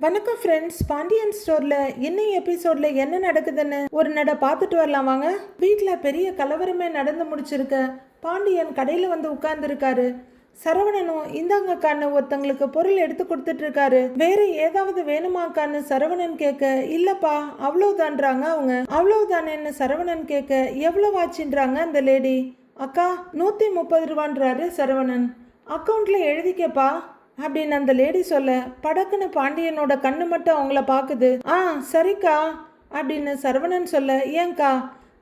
வணக்கம் ஃப்ரெண்ட்ஸ். பாண்டியன் ஸ்டோரில் இன்னும் எபிசோடில் என்ன நடக்குதுன்னு ஒரு நட பார்த்துட்டு வரலாம் வாங்க. வீட்டில் பெரிய கலவரமே நடந்து முடிச்சிருக்க. பாண்டியன் கடையில் வந்து உட்கார்ந்துருக்காரு. சரவணனும் இந்தாங்கக்கான்னு ஒருத்தங்களுக்கு பொருள் எடுத்து கொடுத்துட்டு இருக்காரு. வேற ஏதாவது வேணுமாக்கான்னு சரவணன் கேட்க, இல்லப்பா அவ்வளவுதான்றாங்க அவங்க. அவ்வளவுதானேன்னு சரவணன் கேட்க, எவ்வளவு ஆச்சுன்றாங்க அந்த லேடி. அக்கா 130 ரூபான்றாரு சரவணன். அக்கௌண்ட்ல எழுதிக்கப்பா அப்படின்னு அந்த லேடி சொல்ல, படக்குன்னு பாண்டியனோட கண்ணு மட்டும் அவங்கள பாக்குது. சரிக்கா அப்படின்னு சரவணன் சொல்ல, ஏங்கா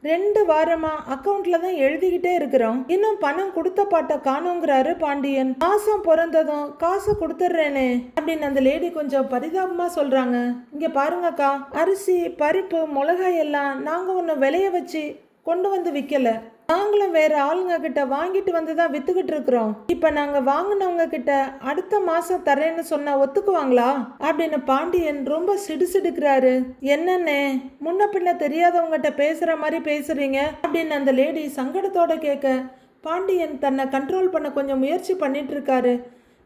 2 வாரமா அக்கௌண்ட்ல தான் எழுதிக்கிட்டே இருக்கிறோம், இன்னும் பணம் கொடுத்த பாட்ட காணோங்கிறாரு பாண்டியன். மாசம் பிறந்ததும் காசு கொடுத்துட்றேனே அப்படின்னு அந்த லேடி கொஞ்சம் பரிதாபமா சொல்றாங்க. இங்க பாருங்கக்கா, அரிசி பருப்பு மிளகாய் எல்லாம் நாங்க ஒன்னும் விளைய வச்சு கொண்டு வந்து விற்கல, நாங்களும் வேற ஆளுங்க கிட்ட வாங்கிட்டு வந்து தான் வித்துக்கிட்டு இருக்கிறோம். இப்ப நாங்க வாங்கினவங்க கிட்ட அடுத்த மாசம் தரேன்னு சொன்னா ஒத்துக்குவாங்களா அப்படின்னு பாண்டியன் ரொம்ப சிடுசிடுக்கிறாரு. என்னன்னு முன்ன பின்ன தெரியாதவங்ககிட்ட பேசுற மாதிரி பேசுறீங்க அப்படின்னு அந்த லேடி சங்கடத்தோட கேட்க, பாண்டியன் தன்னை கண்ட்ரோல் பண்ண கொஞ்சம் முயற்சி பண்ணிட்டு இருக்காரு.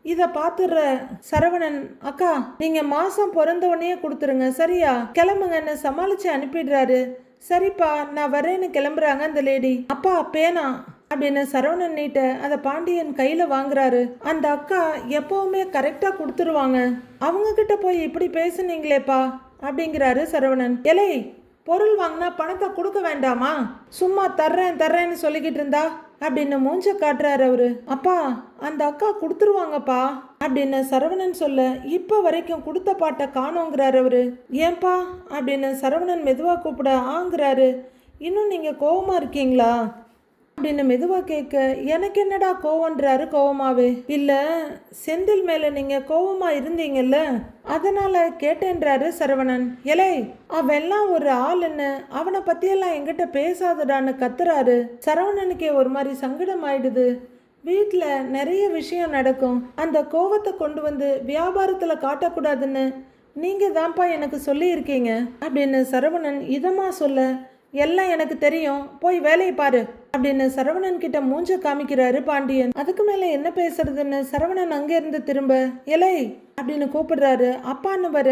இதை பார்த்துடுற சரவணன், அக்கா நீங்க மாசம் பிறந்தவனையே கொடுத்துருங்க சரியா, கிளம்புங்கன்னு சமாளிச்சு அனுப்பிடுறாரு. சரிப்பா நான் வரேன்னு கிளம்புறாங்க அந்த லேடி. அப்பா பேனா அப்படின்னு சரவணன் நீட்ட அதை பாண்டியன் கையில வாங்குறாரு. அந்த அக்கா எப்பவுமே கரெக்டா கொடுத்துருவாங்க, அவங்க கிட்ட போய் இப்படி பேசுனீங்களேப்பா அப்படிங்கிறாரு சரவணன். எலை பொருள் வாங்கினா பணத்தை கொடுக்க வேண்டாமா, சும்மா தர்றேன் தர்றேன்னு சொல்லிக்கிட்டு இருந்தா அப்படின்னு மூஞ்ச காட்டுறாரு அவரு. அப்பா அந்த அக்கா கொடுத்துருவாங்கப்பா அப்படின்னு சரவணன் சொல்ல, இப்ப வரைக்கும் கொடுத்த பாட்டை காணோங்கிறாரு அவரு. ஏன்பா அப்படின்னு சரவணன் மெதுவா கூப்பிட, ஆங்கிறாரு. இன்னும் நீங்க கோவமா இருக்கீங்களா அப்படின்னு மெதுவா கேட்க, எனக்கு என்னடா கோவன்றாரு கோவமாவே. இல்ல செந்தில் மேல நீங்க கோவமா இருந்தீங்கல்ல அதனால கேட்டேன்றாரு சரவணன். எலை அவெல்லாம் ஒரு ஆளுன்னு அவனை பத்தியெல்லாம் என்கிட்ட பேசாதடான்னு கத்துறாரு. சரவணனுக்கே ஒரு மாதிரி சங்கடம் ஆயிடுது. வீட்டில் நிறைய விஷயம் நடக்கும், அந்த கோவத்தை கொண்டு வந்து வியாபாரத்தில் காட்டக்கூடாதுன்னு நீங்கள் தான்ப்பா எனக்கு சொல்லியிருக்கீங்க அப்படின்னு சரவணன் இதமா சொல்ல, எல்லாம் எனக்கு தெரியும், போய் வேலையை பாரு அப்படின்னு சரவணன் கிட்ட மூஞ்ச காமிக்கிறாரு பாண்டியன். அதுக்கு மேல என்ன பேசுறதுன்னு சரவணன் அங்க இருந்து திரும்ப, எலை அப்படின்னு கூப்பிடுறாரு. அப்பான்னு வர,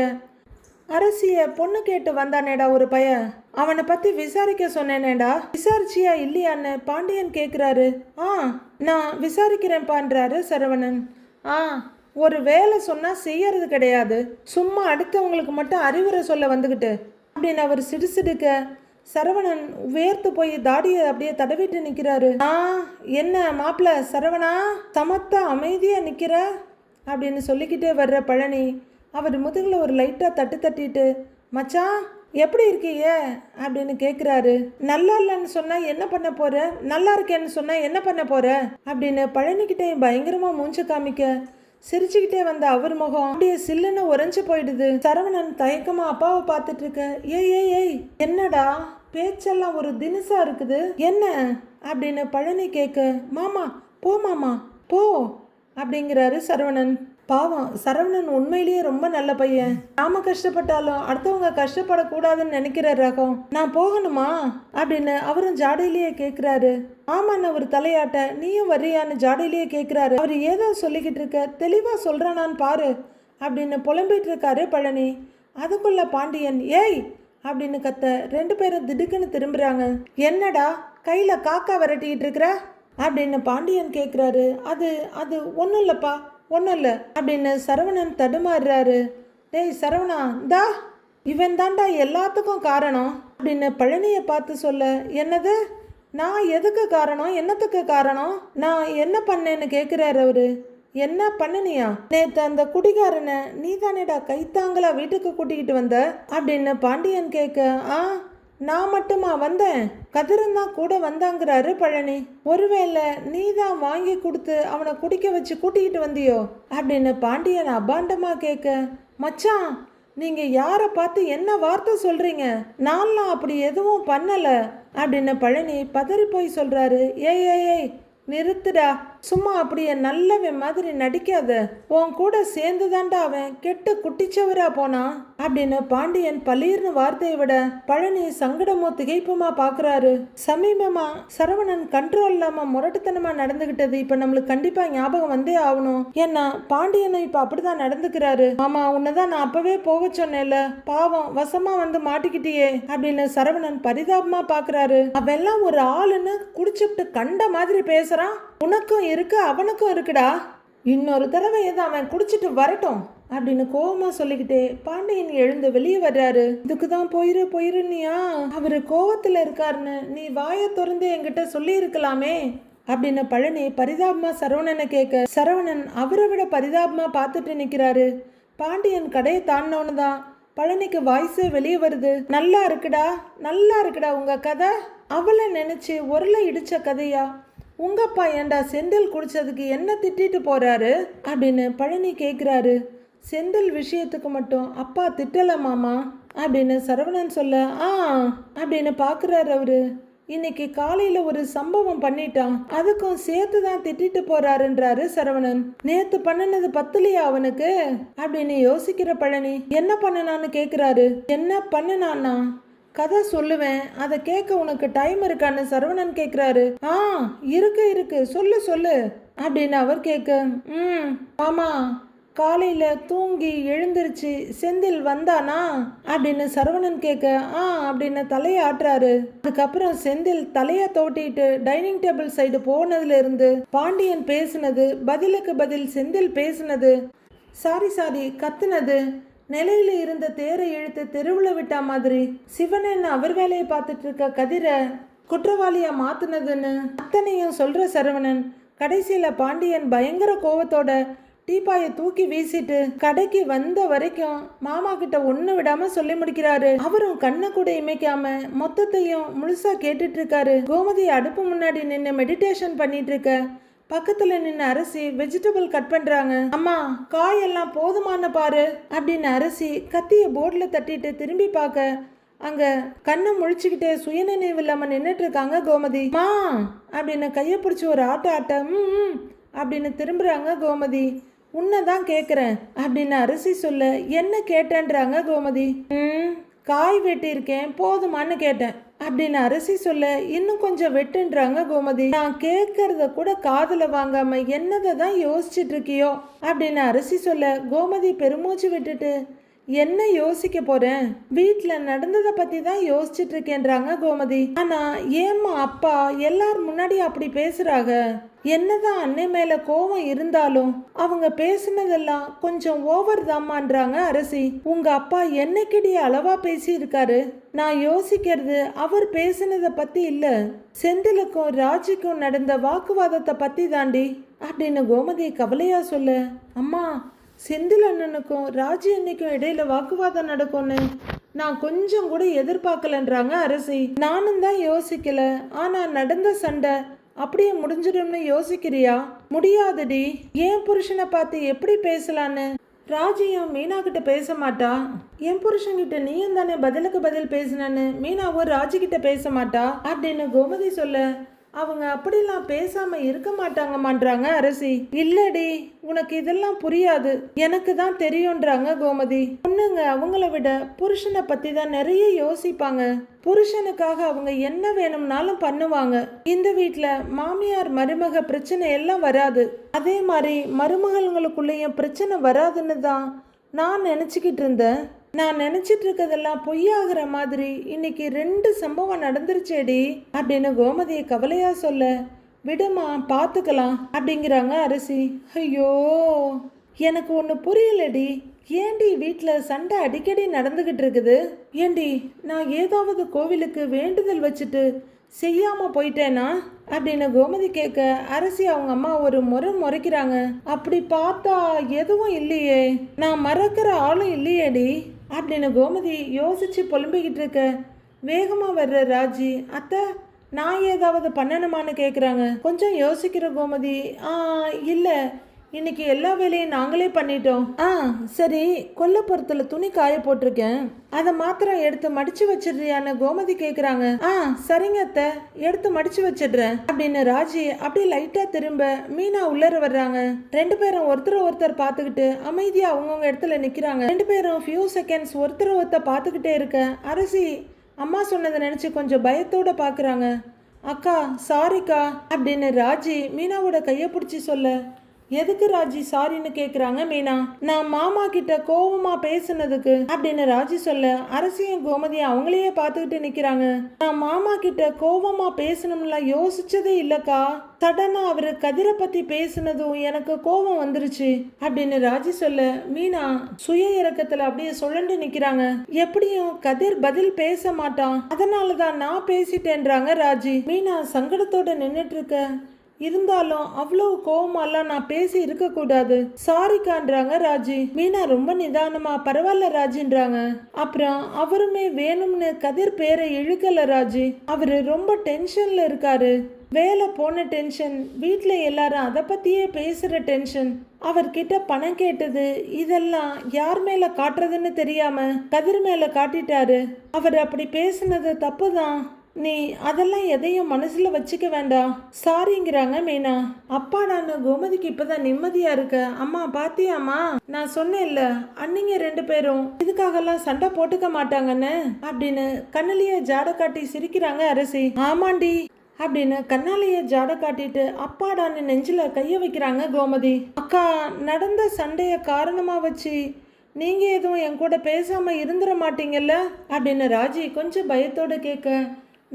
அரசிய பொண்ணு கேட்டு வந்தானேடா ஒரு பையன், அவனை பத்தி விசாரிக்க சொன்னேனேடா, விசாரிச்சியா இல்லையான்னு பாண்டியன் கேக்குறாரு. நான் விசாரிக்கிறேன்பான்றாரு சரவணன். ஒரு வேலை சொன்னா செய்யறது கிடையாது, சும்மா அடுத்தவங்களுக்கு மட்டும் அறிவுரை சொல்ல வந்துகிட்டு அப்படின்னு அவர் சிடுசிடுக்க, சரவணன் வேர்த்து போய் தாடியை அப்படியே தடவிட்டு நிற்கிறாரு. என்ன மாப்பிள்ள சரவணா சமத்தா அமைதியா நிற்கிற அப்படின்னு சொல்லிக்கிட்டே வர்ற பழனி அவர் முதுகில் ஒரு லைட்டாக தட்டிட்டு, மச்சான் எப்படி இருக்கீங்க அப்படின்னு கேட்குறாரு. நல்லா இல்லைன்னு சொன்னால் என்ன பண்ண போற, நல்லா இருக்கேன்னு சொன்னால் என்ன பண்ண போற அப்படின்னு பழனிக்கிட்டே பயங்கரமாக மூஞ்ச காமிக்க, சிரிச்சுக்கிட்டே வந்த அவர் முகம் அப்படியே சில்லுன்னு உறைஞ்சு போயிடுது. சரவணன் தயக்கமா அப்பாவை பார்த்துட்டு இருக்க, ஏய் என்னடா பேச்செல்லாம் ஒரு தினுசா இருக்குது என்ன அப்படின்னு பழனி கேட்க, மாமா போ மாமா போ அப்படிங்கிறாரு சரவணன். பாவம் சரவணன் உண்மையிலேயே ரொம்ப நல்ல பையன், நாம கஷ்டப்பட்டாலும் அடுத்தவங்க கஷ்டப்படக்கூடாதுன்னு நினைக்கிற ரகம். நான் போகணுமா அப்படின்னு அவரும் ஜாடையிலேயே கேட்கிறாரு. ஆமான்னு ஒரு தலையாட்ட, நீயும் வர்றியான்னு ஜாடையிலேயே கேட்கிறாரு. அவர் ஏதோ சொல்லிக்கிட்டு இருக்க, தெளிவா சொல்றானான்னு பாரு அப்படின்னு புலம்பிட்டு இருக்காரு பழனி. அதுக்குள்ள பாண்டியன் ஏய் அப்படின்னு கத்த, 2 பேரும் திடுக்குன்னு திரும்புறாங்க. என்னடா கையில காக்கா விரட்டிக்கிட்டு இருக்கிற அப்படின்னு பாண்டியன் கேட்குறாரு. அது அது ஒன்றும் இல்லைப்பா ஒன்றும் இல்லை அப்படின்னு சரவணன் தடுமாறுறாரு. டேய் சரவணா, இந்தா இவன் தாண்டா எல்லாத்துக்கும் காரணம் அப்படின்னு பழனியை பார்த்து சொல்ல, என்னது நான் எதுக்கு காரணம், என்னத்துக்கு காரணம், நான் என்ன பண்ணேன்னு கேட்குறாரு அவரு. என்ன பண்ணினியா, நேத்து அந்த குடிகாரனை நீ தானேடா கைத்தாங்களா வீட்டுக்கு கூட்டிக்கிட்டு வந்த அப்படின்னு பாண்டியன் கேட்க, நான் மட்டுமா வந்தேன், கதிரன் தான் கூட வந்தாங்கிறாரு பழனி. ஒருவேளை நீ தான் வாங்கி கொடுத்து அவனை குடிக்க வச்சு கூட்டிக்கிட்டு வந்தியோ அப்படின்னு பாண்டியன் அபாண்டமா கேட்க, மச்சான் நீங்க யாரை பார்த்து என்ன வார்த்தை சொல்றீங்க, நான்லாம் அப்படி எதுவும் பண்ணல அப்படின்னு பழனி பதறி போய் சொல்றாரு. ஏய் நிறுத்துடா, சும்மா அப்படியே நல்லவன் மாதிரி நடிக்காத. உன் கூட சேர்ந்துதான்டா அவன் கெட்டு குட்டிச்சவரா போனா அப்படின்னு பாண்டியன் பளீர்னு வார்த்தையை விட பழனி சங்கடமோ திகைப்புமா பாக்குறாரு. சமீபமா சரவணன் கண்ட்ரோல் இல்லாம முரட்டுத்தனமா நடந்துகிட்டது இப்ப நம்மளுக்கு கண்டிப்பா ஞாபகம் வந்தே ஆகணும். ஏன்னா பாண்டியனும் இப்ப அப்படிதான் நடந்துக்கிறாரு. ஆமா, உன்னதான் நான் அப்பவே போக சொன்னேன்ல, பாவம் வசமா வந்து மாட்டிக்கிட்டியே அப்படின்னு சரவணன் பரிதாபமா பாக்குறாரு. அவெல்லாம் ஒரு ஆளுன்னு குடிச்சுட்டு கண்ட மாதிரி பேசுறான். உனக்கும் இருக்கு அவனுக்கும் இருக்குடா. இன்னொரு தடவை ஏதோ அவன் குடிச்சிட்டு வரட்டும் அப்படின்னு கோவமா சொல்லிக்கிட்டே பாண்டியன் எழுந்து வெளியே வர்றாரு. இதுக்குதான் போயிருனியா, அவரு கோவத்துல இருக்காருன்னு நீ வாயை திறந்து என்கிட்ட சொல்லி இருக்கலாமே அப்படின்னு பழனி பரிதாபமா சரவணனை கேட்க, சரவணன் அவரை விட பரிதாபமா பார்த்துட்டு நிக்கிறாரு. பாண்டியன் கடையை தாண்டினவனு தான் பழனிக்கு வாய்ஸே வெளியே வருது. நல்லா இருக்குடா உங்க கதை. அவளை நினைச்சு உரலை இடிச்ச கதையா? உங்கப்பா ஏண்டா செந்தில் குடிச்சதுக்கு என்ன திட்டிட்டு போறாரு அப்படின்னு பழனி கேட்குறாரு. செந்தில் விஷயத்துக்கு மட்டும் அப்பா திட்டல மாமா அப்படின்னு சரவணன் சொல்ல, அப்படின்னு பார்க்குறாரு அவரு. இன்னைக்கு காலையில ஒரு சம்பவம் பண்ணிட்டான், அதுக்கும் சேர்த்து தான் திட்டிட்டு போறாருன்றாரு சரவணன். நேத்து பண்ணினது பத்துலையா அவனுக்கு அப்படின்னு யோசிக்கிற பழனி என்ன பண்ணனான்னு கேக்குறாரு. என்ன பண்ணனான்னா கதை சொல்லுவேன், அதை கேட்க உனக்கு டைம் இருக்கான்னு சரவணன் கேட்குறாரு. இருக்கு சொல்லு அப்படின்னு அவர் கேட்க, ஆமா காலையில தூங்கி எழுந்திருச்சு செந்தில் வந்தானா அப்படின்னு சரவணன் கேட்க, அப்படின்னு தலையை ஆட்டுறாரு. அதுக்கப்புறம் செந்தில் தலையை தோட்டிட்டு டைனிங் டேபிள் சைடு போனதுல இருந்து பாண்டியன் பேசுனது, பதிலுக்கு பதில் செந்தில் பேசுனது, சாரி கத்துனது, நிலையில இருந்த தேரை இழுத்து தெருவில் விட்டா மாதிரி சிவனன் அவர் வேலையை பார்த்துட்டு இருக்க கதிரை குற்றவாளியா மாத்துனதுன்னு அத்தனையும் சொல்ற சரவணன் கடைசியில பாண்டியன் பயங்கர கோவத்தோட டீப்பாயை தூக்கி வீசிட்டு கடைக்கு வந்த வரைக்கும் மாமா கிட்ட ஒண்ணு விடாம சொல்லி முடிக்கிறாரு. அவரும் கண்ணை கூட இமைக்காம மொத்தத்தையும் முழுசா கேட்டுட்டு இருக்காரு. கோமதி அடுப்பு முன்னாடி நின்று மெடிடேஷன் பண்ணிட்டு இருக்க பக்கத்துல நின்று அரசி வெஜிடபிள் கட் பண்றாங்க. அம்மா காயெல்லாம் போதுமான பாரு அப்படின்னு அரசி கத்திய போர்டில் தட்டிட்டு திரும்பி பார்க்க அங்க கண்ணை முழிச்சுக்கிட்டே சுயநினைவு இல்லாம நின்றுட்டு இருக்காங்க கோமதி. மா அப்படின்னு கையை பிடிச்சி ஒரு ஆட்ட அப்படின்னு திரும்புறாங்க கோமதி. உன்னதான் கேக்குறேன் அப்படின்னு அரசி சொல்ல, என்ன கேட்டேன்றாங்க கோமதி. காய் வெட்டியிருக்கேன் போதுமான்னு கேட்டேன் அப்படின்னு அரசி சொல்ல, இன்னும் கொஞ்சம் வெட்டுன்றாங்க கோமதி. நான் கேட்கறத கூட காதுல வாங்காம என்னதை தான் யோசிச்சுட்டு இருக்கியோ அப்படின்னு அரசி சொல்ல, கோமதி பெருமூச்சு விட்டுட்டு என்ன யோசிக்க போறேன், வீட்டுல நடந்ததை பத்தி தான் யோசிச்சுட்டு இருக்கேன்றாங்க கோமதி. ஆனா ஏம்மா அப்பா எல்லாரும் முன்னாடி அப்படி பேசுறாங்க? என்னதான் அன்னை மேல கோவம் இருந்தாலும் அவங்க பேசுனதெல்லாம் கொஞ்சம் ஓவர் தாமான்றாங்க அரசி. உங்க அப்பா என்னைக்கிடி அளவா பேசி இருக்காரு. நான் யோசிக்கிறது அவர் பேசுனதை பத்தி இல்ல, செந்திலுக்கும் ராஜிக்கும் நடந்த வாக்குவாதத்தை பத்தி தாண்டி அப்படின்னு கோமதி கவலையா சொல்ல, அம்மா செந்தில் அண்ணனுக்கும் ராஜி அன்னைக்கும் இடையில வாக்குவாதம் நடக்கும்னு நான் கொஞ்சம் கூட எதிர்பார்க்கலன்றாங்க அரசி. நானும் தான் யோசிக்கல, ஆனா நடந்த சண்டை அப்படியே முடிஞ்சிடும்னு யோசிக்கிறியா? முடியாதுடி. ஏன் புருஷனை பார்த்து எப்படி பேசலான்னு ராஜியும் மீனா கிட்ட பேச மாட்டா, என் புருஷன்கிட்ட நீயும் தானே பதிலுக்கு பதில் பேசினன்னு மீனாவும் ராஜி கிட்ட பேச மாட்டா அப்படின்னு கோமதி சொல்ல, அவங்க அப்படிலாம் பேசாம இருக்க மாட்டாங்கம்மான்றாங்க அரசி. இல்லடி உனக்கு இதெல்லாம் புரியாது, எனக்கு தான் தெரியும்ன்றாங்க கோமதி. பொண்ணுங்க அவங்கள விட புருஷனை பத்தி தான் நிறைய யோசிப்பாங்க. புருஷனுக்காக அவங்க என்ன வேணும்னாலும் பண்ணுவாங்க. இந்த வீட்டுல மாமியார் மருமக பிரச்சனை எல்லாம் வராது, அதே மாதிரி மருமகளுங்களுக்குள்ளேயும் பிரச்சனை வராதுன்னு தான் நான் நினைச்சுக்கிட்டு இருந்தேன். நான் நினைச்சிட்டு இருக்கதெல்லாம் பொய்யாகிற மாதிரி இன்னைக்கு 2 சம்பவம் நடந்துருச்சேடி அப்படின்னு கோமதியை கவலையா சொல்ல, விடுமா பார்த்துக்கலாம் அப்படிங்கிறாங்க அரசி. ஐயோ எனக்கு ஒன்று புரியலடி, ஏண்டி வீட்டில் சண்டை அடிக்கடி நடந்துகிட்டு இருக்குது? ஏண்டி நான் ஏதாவது கோவிலுக்கு வேண்டுதல் வச்சுட்டு செய்யாம போயிட்டேனா அப்படின்னு கோமதி கேட்க, அரசி அவங்க அம்மா ஒரு முறைக்கிறாங்க. அப்படி பார்த்தா எதுவும் இல்லையே, நான் மறக்கிற ஆளும் இல்லையேடி அப்படின்னு கோமதி யோசிச்சு புலம்பிக்கிட்டு இருக்க வேகமா வர்ற ராஜி, அத்தை நான் ஏதாவது பண்ணணுமான்னு கேட்குறாங்க. கொஞ்சம் யோசிக்கிற கோமதி, இல்லை இன்னைக்கு எல்லா வேலையும் நாங்களே பண்ணிட்டோம். சரி, கொல்லப்புறத்துல துணி காய போட்டிருக்கேன், அதை மாத்திரம் எடுத்து மடிச்சு வச்சிடுறியான்னு கோமதி கேக்குறாங்க. சரிங்க அத்தை, எடுத்து மடிச்சு வச்சிடுறேன் அப்படின்னு ராஜி அப்படியே லைட்டா திரும்ப மீனா உள்ளர வர்றாங்க. ரெண்டு பேரும் ஒருத்தர் பார்த்துக்கிட்டு அமைதியா அவங்கவுங்க இடத்துல நிக்கிறாங்க. ரெண்டு பேரும் ஃபியூ செகண்ட்ஸ் ஒருத்தர் பார்த்துக்கிட்டே இருக்க அரசி அம்மா சொன்னதை நினைச்சு கொஞ்சம் பயத்தோட பாக்குறாங்க. அக்கா சாரிக்கா அப்படின்னு ராஜி மீனாவோட கையை பிடிச்சி சொல்ல, எதுக்கு ராஜி சாரின்னு கேக்குறாங்க மீனா. நான் மாமா கிட்ட கோவமா பேசுனதுக்கு அப்படின்னு ராஜி சொல்ல, அரசியும் கோமதியும் அவங்களையே பார்த்துக்கிட்டு நிக்கிறாங்க. நான் மாமா கிட்ட கோவமா பேசணும்ல யோசிச்சதே இல்லக்கா, சடனா அவரு கதிரை பத்தி பேசுனதும் எனக்கு கோபம் வந்துருச்சு அப்படின்னு ராஜி சொல்ல, மீனா சுய இறக்கத்துல அப்படியே சுழண்டு நிக்கிறாங்க. எப்படியும் கதிர் பதில் பேச மாட்டான், அதனாலதான் நான் பேசிட்டேன்றாங்க ராஜி. மீனா சங்கடத்தோட நின்னுட்டு இருக்க, இருந்தாலும் அவ்வளவு கோவமாலாம் நான் பேசி இருக்க கூடாது சாரிக்கான்றாங்க ராஜி. மீனா ரொம்ப நிதானமா பரவாயில்ல ராஜின்றாங்க. அப்புறம் அவருமே வேணும்னு கதிர் பேரை இழுக்கல ராஜி, அவரு ரொம்ப டென்ஷன்ல இருக்காரு. வேலை போன டென்ஷன், வீட்டுல எல்லாரும் அதை பத்தியே பேசுற டென்ஷன், அவர்கிட்ட பணம் கேட்டது, இதெல்லாம் யார் மேல காட்டுறதுன்னு தெரியாம கதிர் மேல காட்டிட்டாரு. அவர் அப்படி பேசுனது தப்புதான், நீ அதெல்லாம் எதையும் மனசுல வச்சுக்க வேண்டாம் சாரிங்கிறாங்க மீனா. அப்பா நான் கோமதிக்கு இப்பதான் நிம்மதியா இருக்க. அம்மா பாத்தியாம்மா, நான் சொன்னேன்ல அன்னிங்க ரெண்டு பேரும் இதுக்காகலாம் சண்டை போட்டுக்க மாட்டாங்கன்னு அப்படின்னு கண்ணிலேயே ஜாட காட்டி சிரிக்கிறாங்க அரசி. ஆமாண்டி அப்படின்னு கண்ணாலேயே ஜாட காட்டிட்டு அப்பாடான்னு நெஞ்சில கைய வைக்கிறாங்க கோமதி. அக்கா நடந்த சண்டைய காரணமா வச்சு நீங்க எதுவும் என் கூட பேசாம இருந்துட மாட்டீங்கல்ல அப்படின்னு ராஜி கொஞ்சம் பயத்தோட கேட்க,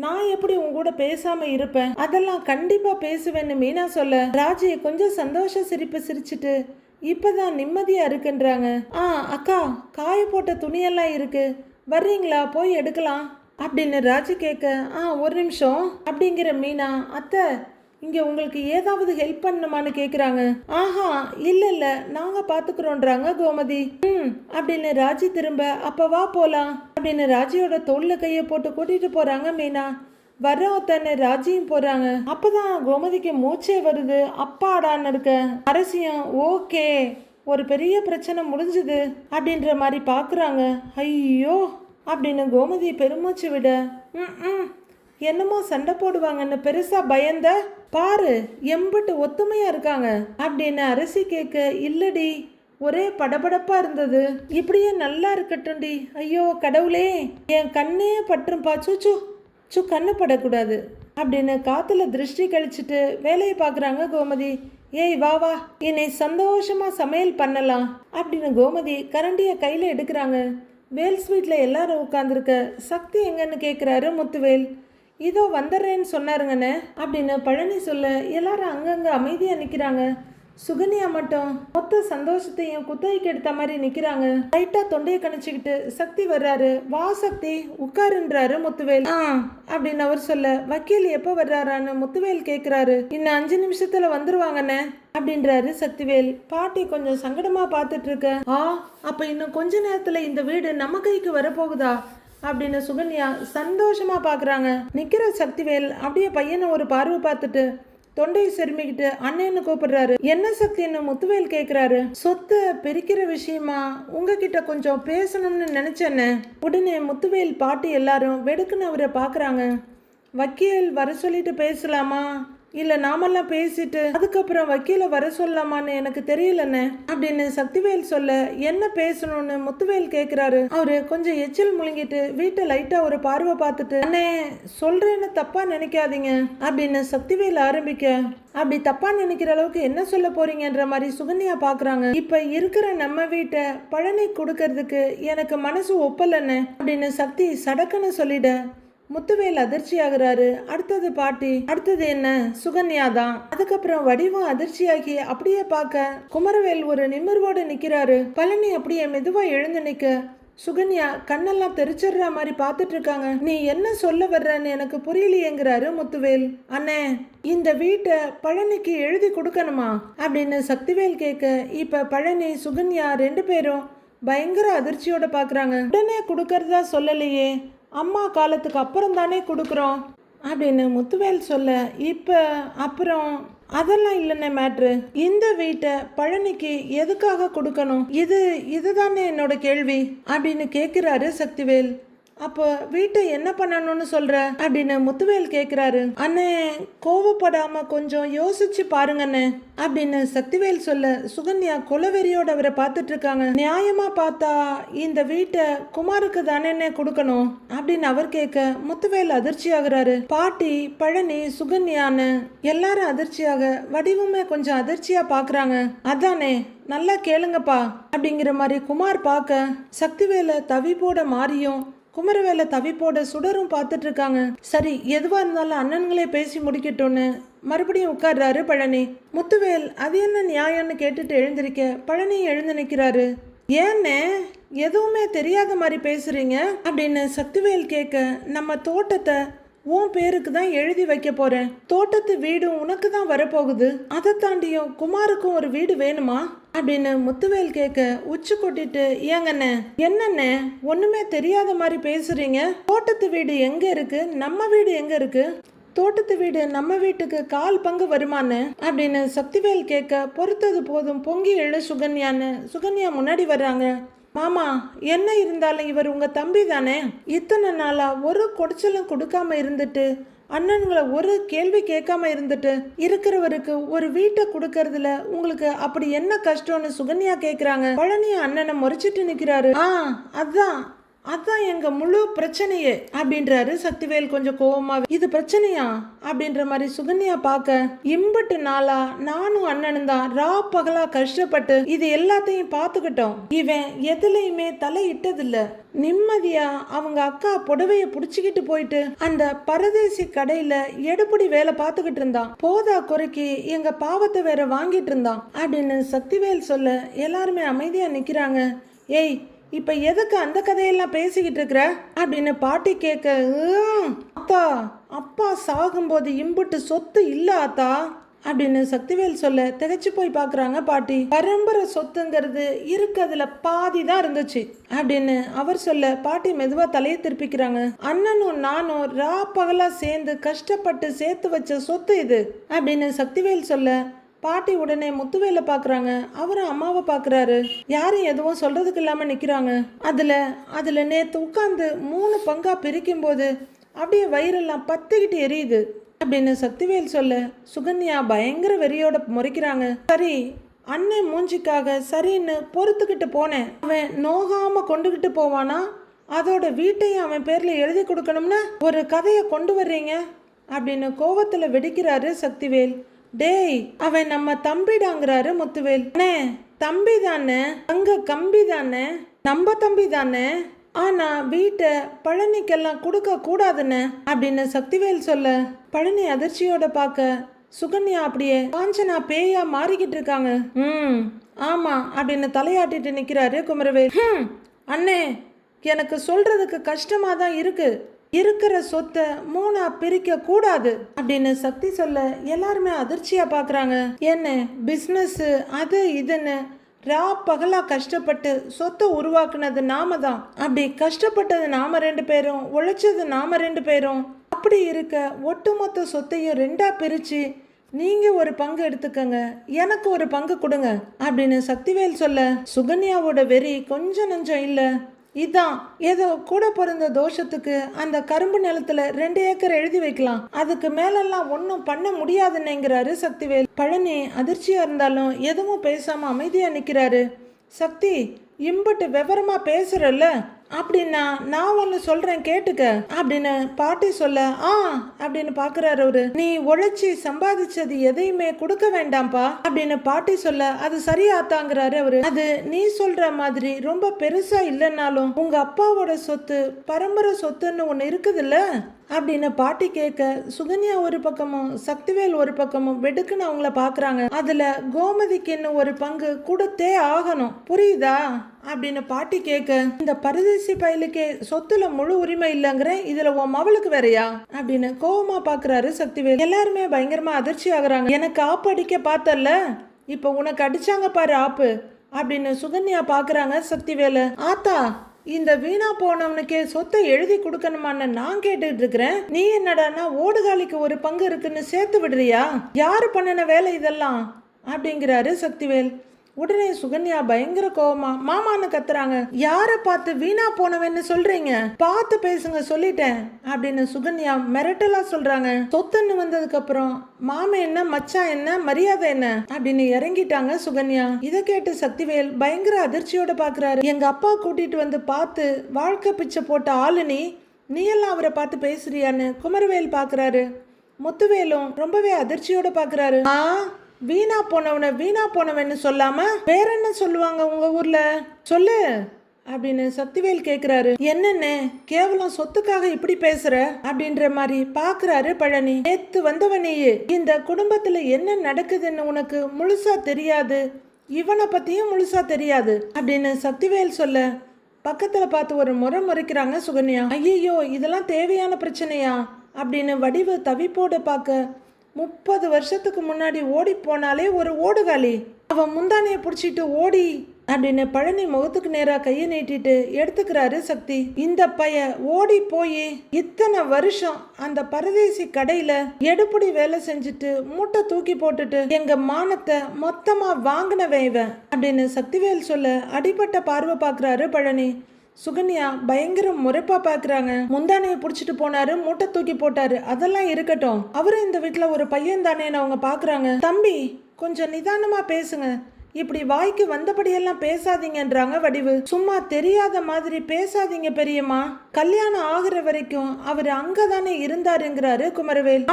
நான் எப்படி உங்க கூட பேசாம இருப்பேன், அதெல்லாம் கண்டிப்பா பேசுவேன்னு மீனா சொல்ல, ராஜி கொஞ்சம் சந்தோஷ சிரிப்பு சிரிச்சுட்டு இப்பதான் நிம்மதியா இருக்குன்றாங்க. அக்கா காய போட்ட துணியெல்லாம் இருக்கு, வர்றீங்களா போய் எடுக்கலாம் அப்படின்னு ராஜி கேட்க, ஒரு நிமிஷம் அப்படிங்கிற மீனா, அத்தை இங்க உங்களுக்கு ஏதாவது ஹெல்ப் பண்ணணுமான்னு கேக்குறாங்க. இல்ல நாங்க பாத்துக்கிறோன்றாங்க கோமதி. அப்படின்னு ராஜி திரும்ப, அப்ப வா போலாம் அப்படின்னு ராஜியோட தோல்ல கைய போட்டு கூட்டிட்டு போறாங்க மீனா. வர்றவத்தன்னு ராஜியும் போறாங்க. அப்பதான் கோமதிக்கு மூச்சே வருது. அப்பாடான்னு இருக்க அரசியும் ஓகே ஒரு பெரிய பிரச்சனை முடிஞ்சுது அப்படின்ற மாதிரி பாக்குறாங்க. ஐயோ அப்படின்னு கோமதி பெருமூச்சு விட, என்னமோ சண்டை போடுவாங்கன்னு பெருசா பயந்த பாரு, எம்பிட்டு ஒத்துமையா இருக்காங்க அப்படின்னு அரசி கேட்க, இல்லடி ஒரே படபடப்பா இருந்தது, இப்படியே நல்லா இருக்கட்டும்டி. ஐயோ கடவுளே, என் கண்ணே பற்றும்பா, சூச்சு கண்ணு படக்கூடாது அப்படின்னு காத்துல திருஷ்டி கழிச்சிட்டு வேலையை பாக்குறாங்க கோமதி. ஏய் வா வா என்னை சந்தோஷமா சமையல் பண்ணலாம் அப்படின்னு கோமதி கரண்டிய கையில எடுக்கிறாங்க. வேல் ஸ்வீட்ல எல்லாரும் உட்காந்துருக்க, சக்தி எங்கன்னு கேட்குறாரு முத்துவேல். இதோ வந்துடுறேன்னு சொன்னாருங்கண்ணே அப்படின்னு பழனி சொல்ல, எல்லாரும் அங்கங்க அமைதியா நிக்கிறாங்க. சுகன்யா மட்டும் மொத்த சந்தோஷத்தையும் குத்தகைக்கு எடுத்த மாதிரி நிக்கிறாங்க. லைட்டா தொண்டையை கணிச்சுக்கிட்டு சக்தி வர்றாரு. வா சக்தி உட்காருன்றாரு முத்துவேல். அப்படின்னு அவர் சொல்ல, வக்கீல் எப்ப வர்றாரான்னு முத்துவேல் கேக்குறாரு. இன்னும் 5 நிமிஷத்துல வந்துருவாங்கண்ணே அப்படின்றாரு சக்திவேல். பாட்டி கொஞ்சம் சங்கடமா பார்த்துட்டு இருக்க, அப்ப இன்னும் கொஞ்ச நேரத்துல இந்த வீடு நம்ம கைக்கு வரப்போகுதா அப்படின்னு சுகன்யா சந்தோஷமா பாக்குறாங்க. நிக்கிற சக்திவேல் அப்படியே பையனை ஒரு பார்வை பார்த்துட்டு தொண்டையை செருமிக்கிட்டு அண்ணன்னு கூப்பிடுறாரு. என்ன சக்தின்னு முத்துவேல் கேக்குறாரு. சொத்தை பிரிக்கிற விஷயமா உங்ககிட்ட கொஞ்சம் பேசணும்னு நினைச்சேன்னு. உடனே முத்துவேல் பாட்டி எல்லாரும் வெடுக்குன்னு அவரை பாக்குறாங்க. வக்கீல் வர சொல்லிட்டு பேசலாமா இல்ல நாமெல்லாம் பேசிட்டு அதுக்கப்புறம் வக்கீல வர சொல்லலாமான்னு எனக்கு தெரியலன்னு அப்படின்னு சக்திவேல் சொல்ல, என்ன பேசணும்னு முத்துவேல் கேக்குறாரு. அவரு கொஞ்சம் எச்சில் முழுங்கிட்டு வீட்டை லைட்டா ஒரு பார்வை பார்த்துட்டு, அண்ணே சொல்றேன்னு தப்பா நினைக்காதீங்க அப்படின்னு சக்திவேல் ஆரம்பிக்க, அப்படி தப்பா நினைக்கிற அளவுக்கு என்ன சொல்ல போறீங்கன்ற மாதிரி சுகன்யா பாக்குறாங்க. இப்ப இருக்கிற நம்ம வீட்டை பழனி கொடுக்கறதுக்கு எனக்கு மனசு ஒப்பலன்னு அப்படின்னு சக்தி சடக்குன்னு சொல்லிட, முத்துவேல் அதிர்ச்சி ஆகுறாரு. அடுத்தது பாட்டி, அடுத்தது என்ன சுகன்யா தான். அதுக்கப்புறம் வடிவம் அதிர்ச்சியாகி அப்படியே பார்க்க குமரவேல் ஒரு நிமிர்வோடு நிக்கிறாரு. பழனி அப்படியே மெதுவா எழுந்து நிக்க சுகன்யா கண்ணெல்லாம் தெரிச்சிடுற மாதிரி பார்த்துட்டு இருக்காங்க. நீ என்ன சொல்ல வர்றன்னு எனக்கு புரியலையேங்கிறாரு முத்துவேல். அண்ணே இந்த வீட்டை பழனிக்கு எழுதி கொடுக்கணுமா அப்படின்னு சக்திவேல் கேட்க, இப்ப பழனி சுகன்யா 2 பேரும் பயங்கர அதிர்ச்சியோட பாக்குறாங்க. உடனே கொடுக்கறதா சொல்லலையே, அம்மா காலத்துக்கு அப்புறம் தானே கொடுக்குறோம் அப்படின்னு முத்துவேல் சொல்ல, இப்போ அப்புறம் அதெல்லாம் இல்லைண்ணே மேட்ரு. இந்த வீட்டை பழனிக்கு எதுக்காக கொடுக்கணும், இதுதானே என்னோட கேள்வி அப்படின்னு கேட்கிறாரு சக்திவேல். அப்போ வீட்டை என்ன பண்ணணும்னு சொல்ற அப்படின்னு முத்துவேல் கேக்குறாரு. அண்ணே கோவப்படாம கொஞ்சம் யோசிச்சு பாருங்கண்ணே அப்படின்னு சக்திவேல் சொல்ல சுகன்யா கொலவெறியோட அவரை பார்த்துட்டு இருக்காங்க. நியாயமா பார்த்தா இந்த வீட்டை குமாருக்கு தானே கொடுக்கணும் அப்படின்னு அவர் கேட்க முத்துவேல் அதிர்ச்சி ஆகுறாரு. பாட்டி, பழனி, சுகன்யான்னு எல்லாரும் அதிர்ச்சியாக, வடிவுமே கொஞ்சம் அதிர்ச்சியா பாக்குறாங்க. அதானே, நல்லா கேளுங்கப்பா அப்படிங்கிற மாதிரி குமார் பார்க்க சக்திவேலை தவிப்போட மாறியும் குமரவேலை தவிப்போட சுடரும் பார்த்துட்டு இருக்காங்க. சரி, எதுவா இருந்தாலும் அண்ணன்களே பேசி முடிக்கட்டும்னு மறுபடியும் உட்கார்றாரு பழனி. முத்துவேல் அது என்ன நியாயம்னு கேட்டுட்டு எழுந்திருக்க பழனி எழுந்து நிற்கிறாரு. ஏன்னே எதுவுமே தெரியாத மாதிரி பேசுறீங்க அப்படின்னு சக்திவேல் கேட்க, நம்ம தோட்டத்தை உன் பேருக்கு தான் எழுதி வைக்க போறேன். தோட்டத்து வீடும் உனக்கு தான் வரப்போகுது. அதை தாண்டியும் குமாருக்கும் ஒரு வீடு வேணுமா அப்படின்னு முத்துவேல் கேட்க உச்சி கொட்டிட்டு, ஏங்கண்ணே என்னண்ணே ஒண்ணுமே தெரியாத மாதிரி பேசுறீங்க. தோட்டத்து வீடு எங்க இருக்கு, நம்ம வீடு எங்க இருக்கு, தோட்டத்து வீடு நம்ம வீட்டுக்கு 1/4 பங்கு வருமானு அப்படின்னு சக்திவேல் கேட்க, பொறுத்தது போதும் பொங்கி எழு சுகன்யான்னு சுகன்யா முன்னாடி வர்றாங்க. மாமா, என்ன இருந்தாலும் இவர் உங்க தம்பி தானே. இத்தனை நாளா ஒரு குடைச்சலும் கொடுக்காம இருந்துட்டு, அண்ணன்களை ஒரு கேள்வி கேட்காம இருந்துட்டு இருக்கிறவருக்கு ஒரு வீட்டை கொடுக்கறதுல உங்களுக்கு அப்படி என்ன கஷ்டம்னு சுகன்யா கேக்குறாங்க. பழனி அண்ணனை முறைச்சிட்டு நிக்கிறாரு. அதான் எங்க முழு பிரச்சனையே அப்படின்றாரு சக்திவேல் கொஞ்சம் கோவமா. இது பிரச்சனையா அப்படின்ற மாதிரி சுகன்யா பார்க்க, இம்பட்டு நாளா நானும் அண்ணனும் தான் ரா பகலா கஷ்டப்பட்டு இது எல்லாத்தையும் பார்த்துக்கிட்டோம். இவன் எதுலையுமே தலையிட்டதில்ல. நிம்மதியா அவங்க அக்கா புடவைய புடிச்சுக்கிட்டு போயிட்டு அந்த பரதேசி கடையில எடுபடி வேலை பார்த்துக்கிட்டு இருந்தான். போதா குறைக்கு எங்க பாவத்தை வேற வாங்கிட்டு இருந்தான் அப்படின்னு சக்திவேல் சொல்ல எல்லாருமே அமைதியா நிக்கிறாங்க. ஏய், இப்ப எதுக்கு அந்த கதையெல்லாம் பேசிக்கிட்டு இருக்கிற அப்படின்னு பாட்டி கேட்க, அத்தா அப்பா சாகும்போது இம்புட்டு சொத்து இல்ல ஆத்தா அப்படின்னு சக்திவேல் சொல்ல திகைச்சு போய் பாக்குறாங்க பாட்டி. பரம்பரை சொத்துங்கிறது இருக்கிறதுல பாதி தான் இருந்துச்சு அப்படின்னு அவர் சொல்ல பாட்டி மெதுவா தலையை திருப்பிக்கிறாங்க. அண்ணனும் நானும் ரா பகலா சேர்ந்து கஷ்டப்பட்டு சேர்த்து வச்ச சொத்து இது அப்படின்னு சக்திவேல் சொல்ல பாட்டி உடனே முத்துவேலை பாக்குறாங்க. அவரும் அம்மாவை பாக்குறாரு. யாரும் எதுவும் சொல்றதுக்கு இல்லாம நிக்கிறாங்க. அதுல நேத்து உட்கார்ந்து 3 பங்கா பிரிக்கும் போது அப்படியே வயிறெல்லாம் பத்திக்கிட்டு எரியுது அப்படின்னு சக்திவேல் சொல்ல சுகன்யா பயங்கர வெறியோட முறைக்கிறாங்க. சரி, அண்ணன் மூஞ்சிக்காக சரின்னு பொறுத்துக்கிட்டு போனேன். அவன் நோகாம கொண்டுகிட்டு போவானா, அதோட வீட்டையும் அவன் பேர்ல எழுதி கொடுக்கணும்னு ஒரு கதையை கொண்டு வர்றீங்க அப்படின்னு கோவத்துல வெடிக்கிறாரு சக்திவேல். டேய், அவன் நம்ம தம்பிடாங்கிறாரு முத்துவேல். அண்ணே, தம்பி தானே, அங்க கம்பி தானே, நம்ம தம்பி தானே, ஆனா வீட்டை பழனிக்கெல்லாம் கொடுக்க கூடாதுன்னு அப்படின்னு சக்திவேல் சொல்ல பழனி அதிர்ச்சியோட பார்க்க சுகன்யா அப்படியே காஞ்சனா பேயா மாறிக்கிட்டு இருக்காங்க. ஆமா அப்படின்னு தலையாட்டிட்டு நிக்கிறாரு குமரவேல். அண்ணே, எனக்கு சொல்றதுக்கு கஷ்டமா தான் இருக்கு. இருக்கிற சொத்தை 3ஆ பிரிக்க கூடாது அப்படின்னு சக்தி சொல்ல எல்லாருமே அதிர்ச்சியா பாக்குறாங்க. என்ன பிசினஸ் அது இதுன்னு ரா பகலா கஷ்டப்பட்டு சொத்தை உருவாக்குனது நாம தான். அப்படி கஷ்டப்பட்டது நாம 2 பேரும், உழைச்சது நாம 2 பேரும். அப்படி இருக்க ஒட்டுமொத்த சொத்தையும் 2ஆ பிரிச்சு நீங்க ஒரு பங்கு எடுத்துக்கங்க, எனக்கு ஒரு பங்கு கொடுங்க அப்படின்னு சக்திவேல் சொல்ல சுகன்யாவோட வெறி கொஞ்சம் நஞ்சம் இல்ல. இதான் ஏதோ கூட பிறந்த தோஷத்துக்கு அந்த கரும்பு நிலத்துல 2 ஏக்கர் எழுதி வைக்கலாம், அதுக்கு மேலெல்லாம் ஒன்னும் பண்ண முடியாதுன்னுங்கிறாரு சக்திவேல். பழனி அதிர்ச்சியா இருந்தாலும் எதுவும் பேசாம அமைதியா நிக்கிறாரு. சக்தி, இம்பட்டு விவரமா பேசுறல்ல, அப்படின்னா நான் ஒன்னு சொல்றேன் கேட்டுக்க அப்படின்னு பாட்டி சொல்ல அப்படின்னு பாக்குறாரு அவரு. நீ உழைச்சி சம்பாதிச்சது எதையுமே கொடுக்க வேண்டாம்ப்பா அப்படின்னு பாட்டி சொல்ல அது சரியாத்தாங்கிறாரு அவரு. அது நீ சொல்ற மாதிரி ரொம்ப பெருசா இல்லைன்னாலும் உங்க அப்பாவோட சொத்து பரம்பரை சொத்துன்னு ஒண்ணு இருக்குதுல்ல அப்படின்னு பாட்டி கேட்க சுகன்யா ஒரு பக்கமும் சக்திவேல் ஒரு பக்கமும் வெடுக்குன்னு அவங்கள பாக்குறாங்க. அதுல கோமதிக்குன்னு ஒரு பங்கு கொடுத்தே ஆகணும், புரியுதா அப்படின்னு பாட்டி கேட்க, இந்த பரதேசி பயலுக்கே சொத்துல முழு உரிமை இல்லைங்கிற, இதுல உன் மவளுக்கு வேறையா அப்படின்னு கோவமா பாக்குறாரு சக்திவேல். எல்லாருமே பயங்கரமா அதிர்ச்சி ஆகுறாங்க. எனக்கு ஆப்பு அடிக்க பார்த்தல, இப்ப உனக்கு அடிச்சாங்க பாரு ஆப்பு அப்படின்னு சுகன்யா பாக்குறாங்க சக்திவேல. ஆத்தா இந்த வீணா போனவனுக்கே சொத்தை எழுதி கொடுக்கணுமான்னு நான் கேட்டுட்டு இருக்கிறேன். நீ என்னடானா ஓடுகாலிக்கு ஒரு பங்கு இருக்குன்னு சேர்த்து விடுறியா? யாரு பண்ணின வேலை இதெல்லாம் அப்படிங்கிறாரு சக்திவேல். உடனே சுகன்யா பயங்கர கோவமா மாமான்னு கத்துறாங்க. யார பார்த்து வீணா போனவன்னு சொல்றீங்க? பார்த்து பேசுங்க சொல்லிட்டேன் அப்படின்னு சுகன்யா மிரட்டலா சொல்றாங்க. சொத்துன்னு வந்ததுக்கு அப்புறம் மாமா என்ன மச்சான் என்ன மரியாதை என்ன அப்படின்னு இறங்கிட்டாங்க சுகன்யா. இதை கேட்டு சக்திவேல் பயங்கர அதிர்ச்சியோட பாக்குறாரு. எங்க அப்பா கூட்டிட்டு வந்து பார்த்து வாழ்க்கை பிச்சை போட்ட ஆளு நீ எல்லாம் அவரை பார்த்து பேசுறியான்னு குமரவேல் பாக்குறாரு. முத்துவேலும் ரொம்பவே அதிர்ச்சியோட பாக்குறாரு. வீணா போனவன்னு சொல்லாம வேற என்ன சொல்லுவாங்க உங்க ஊர்ல சொல்லு அப்படின்னு சக்திவேல் கேக்குறாரு. என்னன்னு கேவலம் சொத்துக்காக இப்படி பேசுற அப்படின்ற மாதிரி பாக்குறாரு பழனி. நேத்து வந்தவனையே இந்த குடும்பத்துல என்ன நடக்குதுன்னு உனக்கு முழுசா தெரியாது, இவனை பத்தியும் முழுசா தெரியாது அப்படின்னு சக்திவேல் சொல்ல பக்கத்துல பார்த்து ஒரு முறை முறைக்கிறாங்க சுகன்யா. ஐயோ இதெல்லாம் தேவையான பிரச்சனையா அப்படின்னு வடிவு தவிப்போட பார்க்க 30 வருஷத்துக்கு முன்னாடி ஓடி போனாலே ஒரு ஓடுகாலி, அவன் முந்தானைய பிடிச்சிட்டு ஓடி அப்படின்னு பழனி முகத்துக்கு நேரா கையை நீட்டிட்டு எடுத்துக்கிறாரு சக்தி. இந்த பைய ஓடி போய் இத்தனை வருஷம் அந்த பரதேசி கடையில எடுப்படி வேலை செஞ்சுட்டு மூட்டை தூக்கி போட்டுட்டு எங்க மானத்தை மொத்தமா வாங்கினவன் இவன் அப்படின்னு சக்திவேல் சொல்ல அடிபட்ட பார்வை பாக்குறாரு பழனி. சுகன்யா பயங்கர முறைப்பா பாக்குறாங்க. முந்தானையை புடிச்சிட்டு போனாரு, மூட்டை தூக்கி போட்டாரு, அதெல்லாம் இருக்கட்டும், அவரும் இந்த வீட்டுல ஒரு பையன் தானேன்னு அவங்க பாக்குறாங்க. தம்பி கொஞ்சம் நிதானமா பேசுங்க, இப்படி வாய்க்கு வந்தபடியெல்லாம் பேசாதீங்கன்றாங்க வடிவு. சும்மா தெரியாத மாதிரி பேசாதீங்க பெரியம்மா, கல்யாணம் ஆகுற வரைக்கும் அவர் அங்கதானே இருந்தாருங்கிறாரு குமரவேல்.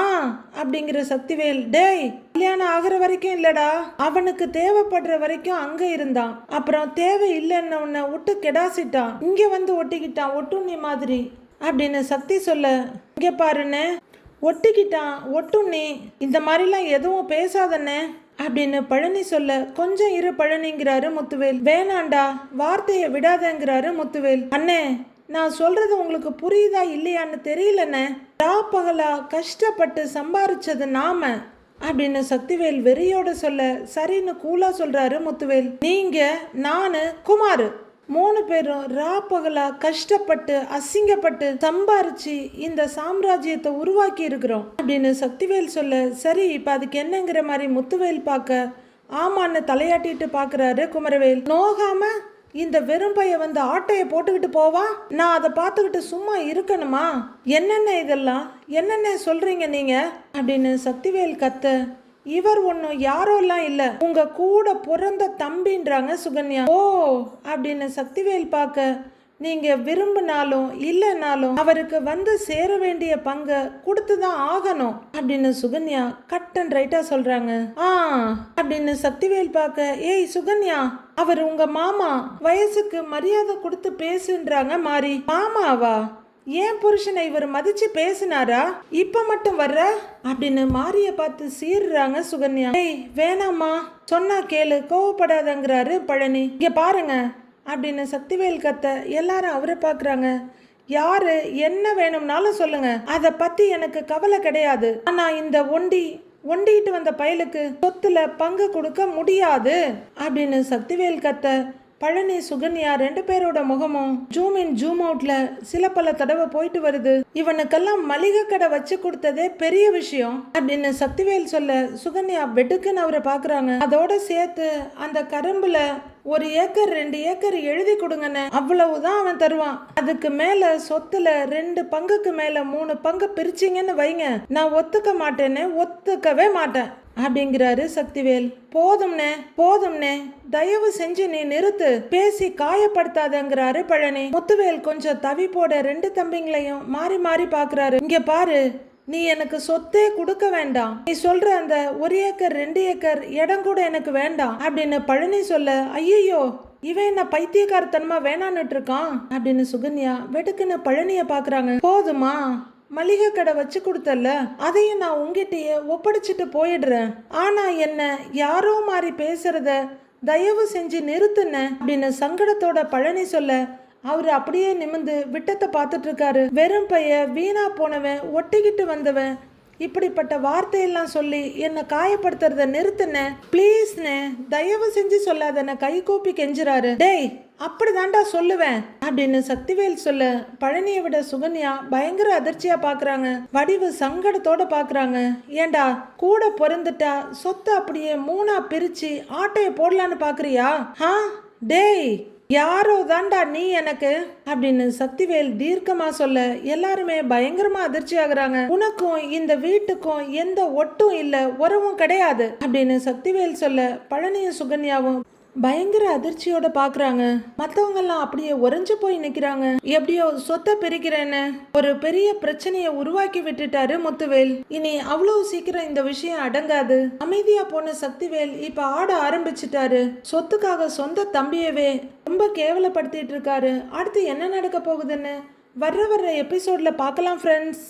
அப்படிங்கிற சக்திவேல். டேய் கல்யாணம் ஆகுற வரைக்கும் இல்லடா, அவனுக்கு தேவைப்படுற வரைக்கும் அங்க இருந்தான், அப்புறம் தேவை இல்லைன்னு உன்னை விட்டு கெடாசிட்டான், இங்க வந்து ஒட்டிக்கிட்டான் ஒட்டுண்ணி மாதிரி அப்படின்னு சக்தி சொல்ல, இங்க பாருன்னு ஒட்டிக்கிட்டான் ஒட்டுண்ணி, இந்த மாதிரிலாம் எதுவும் பேசாதண்ணே அப்படின்னு பழனி சொல்ல, கொஞ்சம் இரு பழனிங்கிறாரு முத்துவேல். வேணாண்டா வார்த்தையை விடாதங்கிறாரு முத்துவேல். அண்ணே நான் சொல்றது உங்களுக்கு புரியுதா இல்லையான்னு தெரியலண்ணே, பகலா கஷ்டப்பட்டு சம்பாரிச்சது நாம அப்படின்னு சக்திவேல் வெறியோட சொல்ல, சரின்னு கூலா சொல்றாரு முத்துவேல். நீங்க நானு குமாரு 3 பேரும் பகலா கஷ்டப்பட்டு அசிங்கப்பட்டு சம்பாரிச்சு இந்த சாம்ராஜ்யத்தை உருவாக்கி இருக்கிறோம் அப்படின்னு சக்திவேல் சொல்ல, சரி இப்ப அதுக்கு என்னங்கிற மாதிரி முத்துவேல் பார்க்க ஆமான்னு தலையாட்டிட்டு பாக்குறாரு குமரவேல். நோகாம இந்த வெறும் பைய வந்து ஆட்டைய போட்டுக்கிட்டு போவா, நான் அதை பார்த்துக்கிட்டு சும்மா இருக்கணுமா? என்னென்ன இதெல்லாம் என்னென்ன சொல்றீங்க நீங்க அப்படின்னு சக்திவேல் கத்த, இவர் ஒன்னும் யாரோலாம் இல்ல, உங்க கூட பிறந்த தம்பின்றாங்க சுகன்யா. ஓ அப்படின்னு சக்திவேல் பார்க்க, நீங்க விரும்பினாலும் இல்லைனாலும் அவருக்கு வந்து சேர வேண்டிய பங்கை கொடுத்துதான் ஆகணும் அப்படின்னு சுகன்யா கட் அண்ட் ரைட்டா சொல்றாங்க. அப்படின்னு சக்திவேல் பார்க்க, ஏய் சுகன்யா அவர் உங்க மாமா, வயசுக்கு மரியாதை கொடுத்து பேசுன்றாங்க மாறி. மாமாவா? ஏன் புருஷனை இவர் மதிச்சு பேசினாரா, இப்ப மட்டும் வர்ற அப்படின்னு மாரிய பார்த்து சீர்றாங்க சுகன்யா. ஏய் வேணாமா சொன்னா கேளு, கோவப்படாதங்கிறாரு பழனி. இங்க பாருங்க அப்படின்னு சக்திவேல் கத்த, எல்லாரும் அவரை பாக்குறாங்க. யாரு என்ன வேணும்னாலும் சொல்லுங்க, அதை பத்தி எனக்கு கவலை கிடையாது, ஆனா இந்த ஒண்டிட்டு வந்த பயலுக்கு சொத்துல பங்கு கொடுக்க முடியாது அப்படின்னு சக்திவேல் கத்த, பழனி சுகன்யா 2 பேரோட முகமும் ஜூம் இன் ஜூம் அவுட்ல சில பல தடவை போயிட்டு வருது. இவனுக்கெல்லாம் மளிகை கடை வச்சு கொடுத்ததே பெரிய விஷயம் அப்படின்னு சக்திவேல் சொல்ல, சுகன்யா வெட்டுக்குன்னு அவரை பாக்குறாங்க. அதோட சேர்த்து அந்த கரும்புல 1 ஏக்கர் 2 ஏக்கர் எழுதி கொடுங்கன்னு, அவ்வளவுதான் அவன் தருவான், அதுக்கு மேல சொத்துல 2 பங்குக்கு மேல 3 பங்கு பிரிச்சிங்கன்னு வைங்க, நான் ஒத்துக்க மாட்டேன்னு, ஒத்துக்கவே மாட்டேன் அப்படிங்கிறாரு சக்திவேல். போதும்னே தயவு செஞ்சு நீ நிறுத்து, பேசி காயப்படுத்தாதங்கிறாரு பழனி. முத்துவேல் கொஞ்சம் தவிப்போட 2 தம்பிங்களையும் மாறி மாறி பாக்குறாரு. இங்க பாரு, நீ எனக்கு சொத்தே கொடுக்க வேண்டாம், நீ சொல்ற அந்த 1 ஏக்கர் 2 ஏக்கர் இடம் கூட எனக்கு வேண்டாம் அப்படின்னு பழனி சொல்ல, ஐயோ இவன் என்ன பைத்தியக்காரத்தனமா வேணான்னுட்டு இருக்கான் அப்படின்னு சுகன்யா வெடுக்குன்னு பழனிய பாக்குறாங்க. போதுமா, மளிகை கடை வச்சு கொடுத்தல, அதையும் நான் உங்ககிட்டயே ஒப்படைச்சிட்டு போயிடுறேன், ஆனா என்ன யாரோ மாதிரி பேசுறத தயவு செஞ்சு நிறுத்துன அப்படின்னு சங்கடத்தோட பழனி சொல்ல, அவரு அப்படியே நிமிந்து விட்டத்தை பார்த்துட்டு இருக்காரு. வெறும் பைய வீணா போனவன் ஒட்டிக்கிட்டு வந்தவன் இப்படிப்பட்ட வார்த்தையெல்லாம் சொல்லி என்னை காயப்படுத்துறத நிறுத்துன ப்ளீஸ்னு தயவு செஞ்சு சொல்லாதன கை கூப்பி கெஞ்சுறாரு. டேய் அப்படிதான்டா சொல்லுவேன் அப்படின்னு சக்திவேல் சொல்ல பழனியை விட சுகன்யா பயங்கர அதிர்ச்சியா பாக்குறாங்க. வடிவு சங்கடத்தோட பாக்குறாங்க. ஏண்டா கூட பொருந்துட்டா சொத்தை அப்படியே 3ஆ பிரிச்சு ஆட்டைய போடலான்னு பாக்குறியா? டேய் யாரோ தாண்டா நீ எனக்கு அப்படின்னு சக்திவேல் தீர்க்கமா சொல்ல எல்லாருமே பயங்கரமா அதிர்ச்சி ஆகுறாங்க. உனக்கும் இந்த வீட்டுக்கும் எந்த ஒட்டும் இல்ல, உறவும் கிடையாது அப்படின்னு சக்திவேல் சொல்ல பழனியும் சுகன்யாவும் பயங்கர அதிர்ச்சியோட பாக்குறாங்க. மத்தவங்க எல்லாம் அப்படியே உறைஞ்சு போய் நிக்கிறாங்க. எப்படியோ சொத்தை பிரிக்கிறேன்னு ஒரு பெரிய பிரச்சனையை உருவாக்கி விட்டுட்டாரு முத்துவேல். இனி அவ்வளவு சீக்கிரம் இந்த விஷயம் அடங்காது. அமைதியா போன சக்திவேல் இப்ப ஆட ஆரம்பிச்சுட்டாரு. சொத்துக்காக சொந்த தம்பியவே ரொம்ப கேவலப்படுத்திட்டு இருக்காரு. அடுத்து என்ன நடக்க போகுதுன்னு வர்ற எபிசோட்ல பார்க்கலாம் ஃப்ரெண்ட்ஸ்.